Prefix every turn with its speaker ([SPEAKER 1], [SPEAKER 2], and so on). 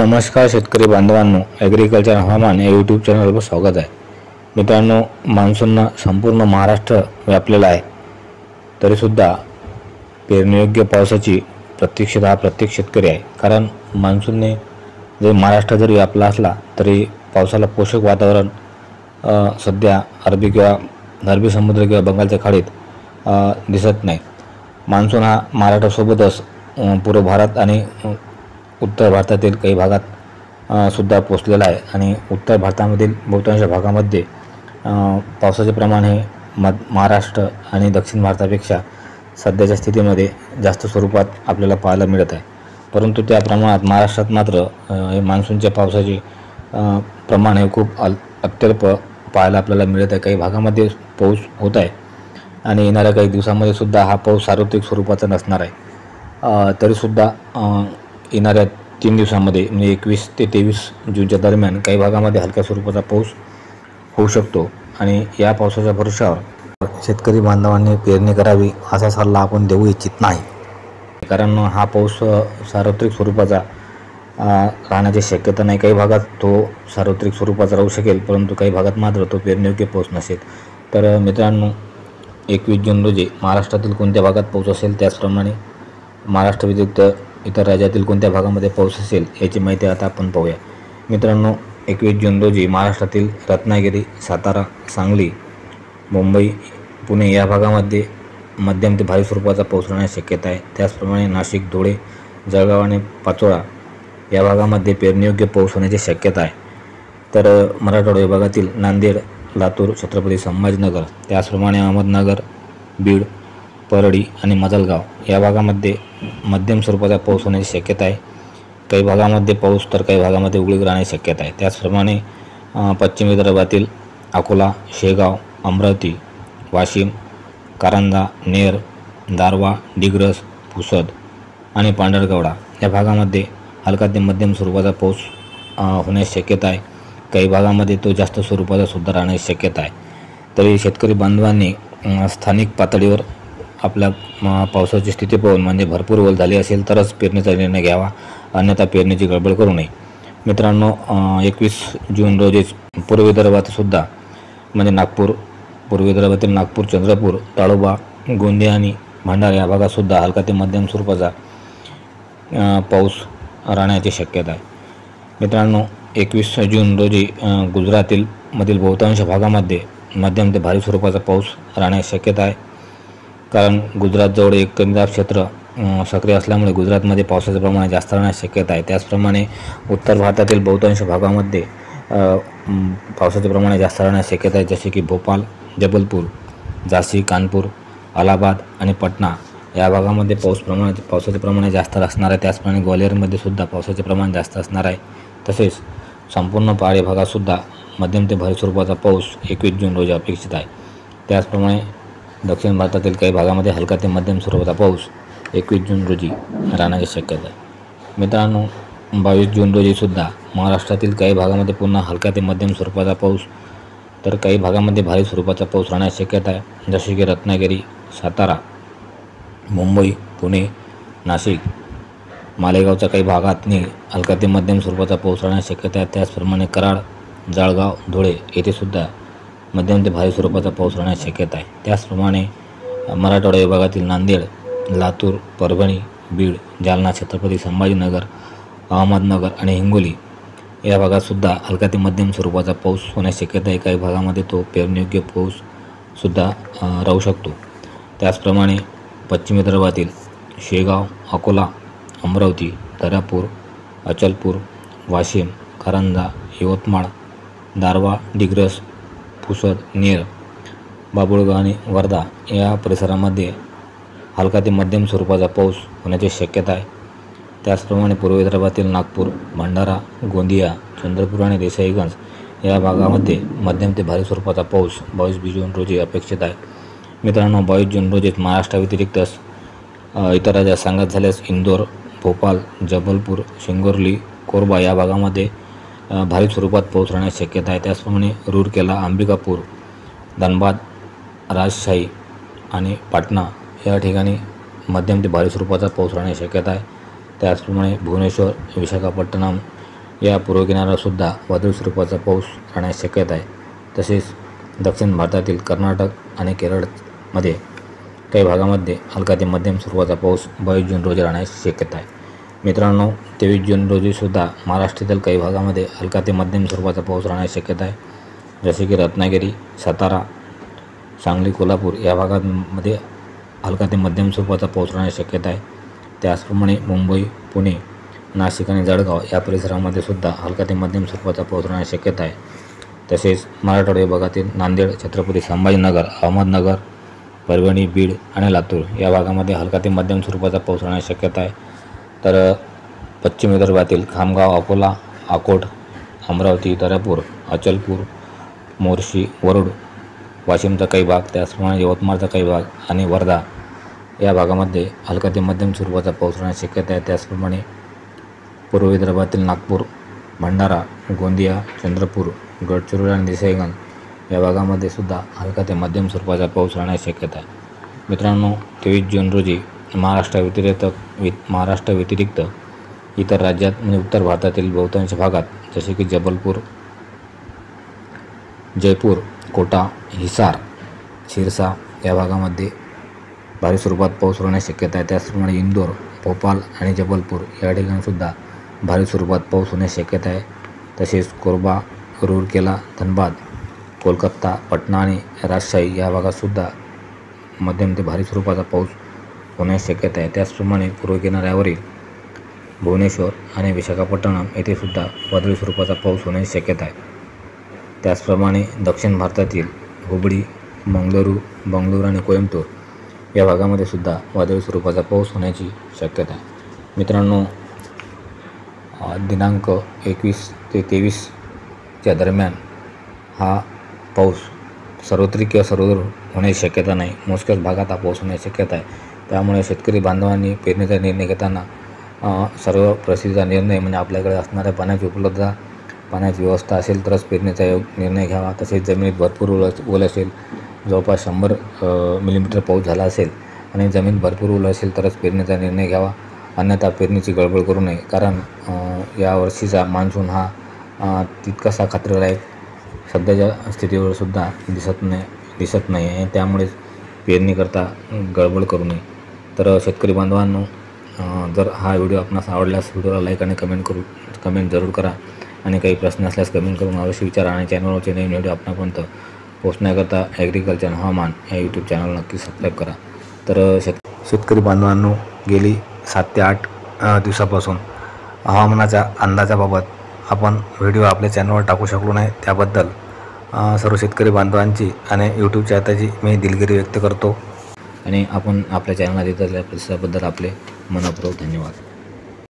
[SPEAKER 1] नमस्कार शेतकरी बांधवांनो, ॲग्रिकल्चर हवामान या यूट्यूब चॅनलवर स्वागत आहे. मित्रांनो, मान्सूननं संपूर्ण महाराष्ट्र व्यापलेला आहे. तरीसुद्धा पेरणीयोग्य पावसाची प्रतीक्षेत हा प्रत्येक शेतकरी आहे. कारण मान्सूनने जरी महाराष्ट्र जरी व्यापला असला तरी पावसाला पोषक वातावरण सध्या अरबी समुद्र किंवा बंगालच्या खाडीत दिसत नाही. मान्सून हा महाराष्ट्रासोबतच पूर्व भारत आणि उत्तर भारतातील काही भागात सुद्धा पोचलेला आहे आणि उत्तर भारतामधील बहुतांश भागामध्ये पावसाचे प्रमाण हे महाराष्ट्र आणि दक्षिण भारतापेक्षा सध्याच्या स्थितीमध्ये जास्त स्वरूपात आपल्याला पाहायला मिळत आहे. परंतु त्या प्रमाणात महाराष्ट्रात मात्र हे मान्सूनच्या पावसाचे प्रमाण हे खूप अत्यल्प पाहायला आपल्याला मिळत आहे. काही भागामध्ये पाऊस होत आहे आणि येणाऱ्या काही दिवसामध्ये सुद्धा हा पाऊस सार्वत्रिक स्वरूपाचा नसणार आहे. तरीसुद्धा येणाऱ्या 3 दिवसांमध्ये म्हणजे 21 ते 23 जूनच्या दरम्यान काही भागामध्ये हलक्या स्वरूपाचा पाऊस होऊ शकतो आणि या पावसाच्या भरोशावर शेतकरी बांधवांनी पेरणी करावी असा सल्ला आपण देऊ इच्छित नाही. कारण हा पाऊस सार्वत्रिक स्वरूपाचा राहण्याची शक्यता नाही. काही भागात तो सार्वत्रिक स्वरूपाचा राहू शकेल, परंतु काही भागात मात्र तो पेरणीयोग्य पाऊस नसेल. तर मित्रांनो, 21 जून रोजी महाराष्ट्रातील कोणत्या भागात पाऊस असेल, त्याचप्रमाणे महाराष्ट्र व्यतिरिक्त इतर राज्यातील कोणत्या भागामध्ये पाऊस असेल याची माहिती आता आपण पाहूया. मित्रांनो, 21 जून रोजी महाराष्ट्रातील रत्नागिरी, सातारा, सांगली, मुंबई, पुणे या भागामध्ये मध्यम ते भारी स्वरूपाचा पाऊस राहण्याची शक्यता आहे. त्याचप्रमाणे नाशिक, धुळे, जळगाव आणि पाचोळा या भागामध्ये पेरणीयोग्य पाऊस होण्याची शक्यता आहे. तर मराठवाडा विभागातील नांदेड, लातूर, छत्रपती संभाजीनगर, त्याचप्रमाणे अहमदनगर, बीड, परळी आणि माजलगाव या भागामध्ये मध्यम स्वरूपाचा पाऊस होण्याची शक्यता आहे. काही भागामध्ये पाऊस तर काही भागामध्ये उघडीक राहण्याची शक्यता आहे. त्याचप्रमाणे पश्चिम विदर्भातील अकोला, शेगाव, अमरावती, वाशिम, कारंजा, नेर, दारवा, डिग्रस, पुसद आणि पांढरकवडा या भागामध्ये हलका ते मध्यम स्वरूपाचा पाऊस होण्याची शक्यता आहे. काही भागामध्ये तो जास्त स्वरूपाचा सुद्धा राहण्याची शक्यता आहे. तरी शेतकरी बांधवांनी स्थानिक पातळीवर आपल्या पावसाची स्थिती पाहून म्हणजे भरपूर ओल झाली असेल तरच पेरणीचा निर्णय घ्यावा, अन्यथा पेरणीची गडबड करू नये. मित्रांनो, 21 जून रोजीच पूर्व विदर्भात सुद्धा म्हणजे पूर्व विदर्भातील नागपूर, चंद्रपूर, ताडोबा, गोंदिया आणि भंडारा या भागात सुद्धा हलका ते मध्यम स्वरूपाचा पाऊस राहण्याची शक्यता आहे. मित्रांनो, 21 जून रोजी गुजरातीलमधील बहुतांश भागामध्ये मध्यम ते भारी स्वरूपाचा पाऊस राहण्याची शक्यता आहे. कारण गुजरातजवळ एक कमी दाब क्षेत्र सक्रिय असल्यामुळे गुजरातमध्ये पावसाचे प्रमाण जास्त राहण्याची शक्यता आहे. त्याचप्रमाणे उत्तर भारतातील बहुतांश भागामध्ये पावसाचे प्रमाण जास्त राहण्याची शक्यता आहे. जसे की भोपाळ, जबलपूर, झाशी, कानपूर, अलाहाबाद आणि पटना या भागामध्ये पावसाचे प्रमाण जास्त असणार आहे. त्याचप्रमाणे ग्वाल्हेरमध्ये सुद्धा पावसाचे प्रमाण जास्त असणार आहे. तसेच संपूर्ण पहाडी भागातसुद्धा मध्यम ते भारी स्वरूपाचा पाऊस 21 जून रोजी अपेक्षित आहे. त्याचप्रमाणे दक्षिण भारतातील काही भागामध्ये हलका ते मध्यम स्वरूपाचा पाऊस 21 जून रोजी राहण्याची शक्यता आहे. मित्रांनो, 22 जून रोजीसुद्धा महाराष्ट्रातील काही भागामध्ये पुन्हा हलका ते मध्यम स्वरूपाचा पाऊस तर काही भागामध्ये भारी स्वरूपाचा पाऊस राहण्याची शक्यता आहे. जसे की रत्नागिरी, सातारा, मुंबई, पुणे, नाशिक, मालेगावच्या काही भागातनी हलका ते मध्यम स्वरूपाचा पाऊस राहण्याची शक्यता आहे. त्याचप्रमाणे कराड, जळगाव, धुळे येथेसुद्धा मध्यम ते भारी स्वरूपाचा पाऊस राहण्याची शक्यता आहे. त्याचप्रमाणे मराठवाडा विभागातील नांदेड, लातूर, परभणी, बीड, जालना, छत्रपती संभाजीनगर, अहमदनगर आणि हिंगोली या भागातसुद्धा हलका ते मध्यम स्वरूपाचा पाऊस होण्याची शक्यता आहे. काही भागामध्ये तो पेरणीयोग्य पाऊससुद्धा राहू शकतो. त्याचप्रमाणे पश्चिम विदर्भातील शेगाव, अकोला, अमरावती, दर्यापूर, अचलपूर, वाशिम, कारंजा, यवतमाळ, दारवा, डिग्रस, पुसद, नेर, बाभुळगाव आणि वर्धा या परिसरामध्ये हलका ते मध्यम स्वरूपाचा पाऊस होण्याची शक्यता आहे. त्याचप्रमाणे पूर्व विदर्भातील नागपूर, भंडारा, गोंदिया, चंद्रपूर आणि देसाईगंज या भागामध्ये मध्यम ते भारी स्वरूपाचा पाऊस 22 जून रोजी अपेक्षित आहे. मित्रांनो, 22 जून रोजीच महाराष्ट्राव्यतिरिक्त इतर राज्यात सांगत झाल्यास इंदोर, भोपाळ, जबलपूर, सिंगोर्ली, कोरबा या भागामध्ये भारी स्वरूपात पाऊस राहण्याची शक्यता आहे. त्याचप्रमाणे रूरकेला, अंबिकापूर, धनबाद, राजशाही आणि पाटणा या ठिकाणी मध्यम ते भारी स्वरूपाचा पाऊस राहण्याची शक्यता आहे. त्याचप्रमाणे भुवनेश्वर, विशाखापट्टणम, या पूर्व किनाऱ्यावर सुद्धा वादळी स्वरूपाचा पाऊस राहण्याची शक्यता आहे. तसेच दक्षिण भारतातील कर्नाटक आणि केरळमध्ये काही भागामध्ये हलका ते मध्यम स्वरूपाचा पाऊस 22 जून रोजी राहण्याची शक्यता आहे. मित्रांनो, 23 जून रोजी सुद्धा महाराष्ट्रातील काही भागामध्ये हलका ते मध्यम स्वरूपाचा पाऊस राहण्याची शक्यता आहे. जसे की रत्नागिरी, सातारा, सांगली, कोल्हापूर या भागांमध्ये हलका ते मध्यम स्वरूपाचा पाऊस राहण्याची शक्यता आहे. त्याचप्रमाणे मुंबई, पुणे, नाशिक आणि जळगाव या परिसरामध्ये सुद्धा हलका ते मध्यम स्वरूपाचा पाऊस राहण्याची शक्यता आहे. तसेच मराठवाडा विभागातील नांदेड, छत्रपती संभाजीनगर, अहमदनगर, परभणी, बीड आणि लातूर या भागामध्ये हलका ते मध्यम स्वरूपाचा पाऊस राहण्याची शक्यता आहे. तर पश्चिम विदर्भातील खामगाव, अकोला, अकोट, अमरावती, दर्यापूर, अचलपूर, मोर्शी, वरुड, वाशिमचा काही भाग, त्याचप्रमाणे यवतमाळचा काही भाग आणि वर्धा या भागामध्ये हलका ते मध्यम स्वरूपाचा पाऊस राहण्याची शक्यता आहे. त्याचप्रमाणे पूर्व विदर्भातील नागपूर, भंडारा, गोंदिया, चंद्रपूर, गडचिरोली आणि देसाईगंज या भागामध्ये सुद्धा हलका ते मध्यम स्वरूपाचा पाऊस राहण्याची शक्यता आहे. मित्रांनो, 23 जून रोजी महाराष्ट्राव्यतिरिक्त इतर राज्यात म्हणजे उत्तर भारतातील बहुतांश भागात जसे की जबलपूर, जयपूर, कोटा, हिसार, सिरसा या भागामध्ये भारी स्वरूपात पाऊस होण्याची शक्यता आहे. त्याचप्रमाणे इंदोर, भोपाळ आणि जबलपूर या ठिकाणीसुद्धा भारी स्वरूपात पाऊस होण्याची शक्यता आहे. तसेच कोरबा, रूरकेला, धनबाद, कोलकाता, पटना आणि राजशाही या भागातसुद्धा मध्यम ते भारी स्वरूपाचा पाऊस होण्याची शक्यता आहे. त्याचप्रमाणे पूर्व किनाऱ्यावरील भुवनेश्वर आणि विशाखापट्टणम येथेसुद्धा वादळी स्वरूपाचा पाऊस होण्याची शक्यता आहे. त्याचप्रमाणे दक्षिण भारतातील हुबळी, बंगळुरू आणि कोइंबतूर या भागामध्ये सुद्धा वादळी स्वरूपाचा पाऊस होण्याची शक्यता आहे. मित्रांनो, दिनांक 21 ते 23च्या दरम्यान हा पाऊस सर्वत्रिक किंवा सर्वदूर होण्याची शक्यता नाही. मोजक्याच भागात हा पाऊस होण्याची शक्यता आहे. त्यामुळे शेतकरी बांधवांनी पेरणीचा निर्णय घेताना सर्व प्रसिद्धीचा निर्णय म्हणजे आपल्याकडे असणाऱ्या पाण्याची उपलब्धता, पाण्याची व्यवस्था असेल तरच पेरणीचा निर्णय घ्यावा. तसेच जमिनीत भरपूर ओल असेल, जवळपास 100 मिलीमीटर पाऊस झाला असेल आणि जमीन भरपूर ओल असेल तरच पेरणीचा निर्णय घ्यावा. अन्यथा पेरणीची गडबड करू नये. कारण यावर्षीचा मान्सून हा तितकासा खात्रीलायक सध्याच्या स्थितीवर सुद्धा दिसत नाही आणि त्यामुळेच पेरणीकरता गडबड करू नये. तर शेतकरी बांधवांनो, जर हा व्हिडिओ आपणास आवडल्यास व्हिडिओला लाईक आणि कमेंट जरूर करा आणि काही प्रश्न असल्यास कमेंट करून अवश्य विचारा आणि चॅनलवरचे नवीन व्हिडिओ आपणापर्यंत पोहोचण्याकरता ॲग्रिकल्चर हवामान या यूट्यूब चॅनल नक्की सबस्क्राईब करा. तर शेतकरी बांधवांनो, गेली 7 ते 8 दिवसापासून हवामानाच्या अंदाजाबाबत आपण व्हिडिओ आपल्या चॅनलवर टाकू शकलो नाही. त्याबद्दल सर्व शेतकरी बांधवांची आणि यूट्यूब चाहत्याची मी दिलगिरी व्यक्त करतो आणि आपण आपल्या चॅनलला देत असलेल्या प्रतिसादाबद्दल आपले मनपूर्वक धन्यवाद.